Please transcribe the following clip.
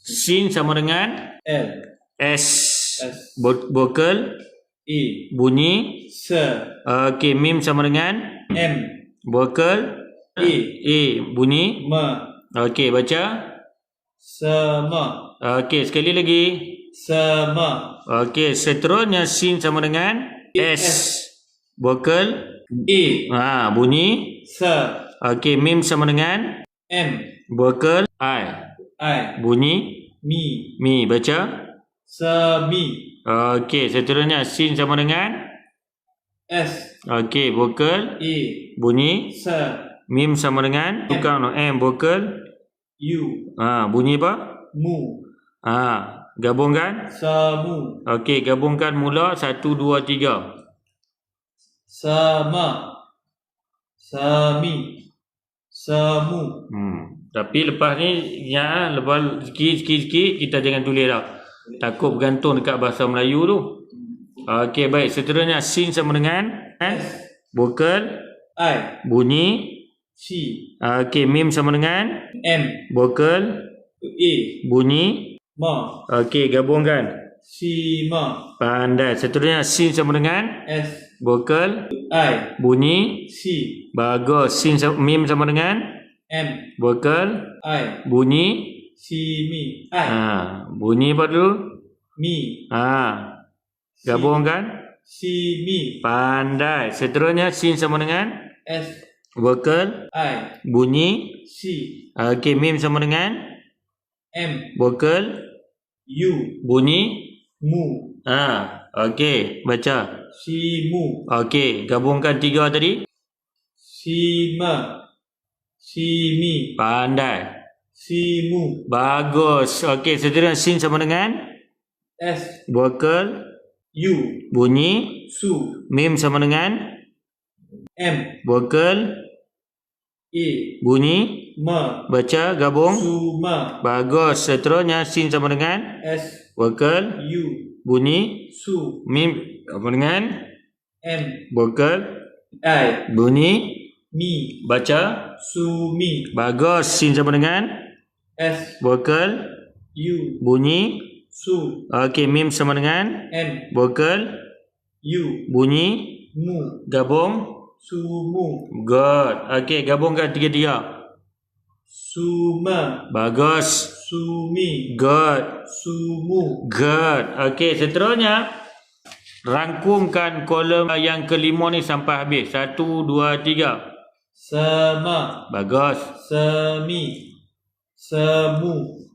Sin sama dengan L. S. S. Vokal E. bunyi. S. Okey, mim sama dengan M. vokal E. bunyi. M. Okey, baca. Sama. Okey, sekali lagi. Sama. Okey, seterusnya sin sama dengan S. Vokal E. bunyi. S. Okey, mim sama dengan M. vokal I. I. Bunyi Mi. mi, baca. Semi. Okey, seterusnya sin sama dengan S. okey, vokal E. bunyi. S. Mim sama dengan tukang M, vokal U. bunyi apa? Mu. Gabungkan. Semu. Okey, gabungkan mula 1 2 3. Sama. Sami. Semu. Tapi lepas ni lepas sikit kita jangan tulis dah. Takut bergantung dekat bahasa Melayu tu. Okey, baik. Seterusnya sin sama dengan vokal I. bunyi. C. Okey, mim sama dengan M. vokal E. bunyi. Ma. Okey, gabungkan. Sima. Pandai. Seterusnya sin sama dengan S. vokal I. bunyi. C. Bagus. Mim sama dengan M. vokal I. bunyi. Simi. I. Bunyi apa dulu? Mi. Gabungkan. Simi. Pandai. Seterusnya sin sama dengan S. vokal I. bunyi. C. Okey, mim sama dengan M. vokal U. bunyi. Mu. Okey, baca. Simu. Okey, gabungkan 3 tadi. Sima. Simi. Pandai. Simu. Bagus. Okey, seterusnya sin sama dengan S. vokal U. bunyi. Su. Mim sama dengan M. vokal E. bunyi. Ma. Baca, gabung. Suma. Bagus. Seterusnya sin sama dengan S. vokal U. bunyi. Su. Mim sama dengan M. vokal I. bunyi. Mi. Baca. Sumi. Bagus. Sin sama dengan S. vokal U. bunyi. Su. Okey, mim sama dengan M. vokal U. bunyi. Mu. Gabung. Sumu. Good. Okey, gabungkan 3-3. Suma. Bagus. Sumi. Good. Sumu. Good. Okey, seterusnya rangkumkan kolom yang kelima ni sampai habis. 1 2 3. Sama. Bagus. Semi. Semu.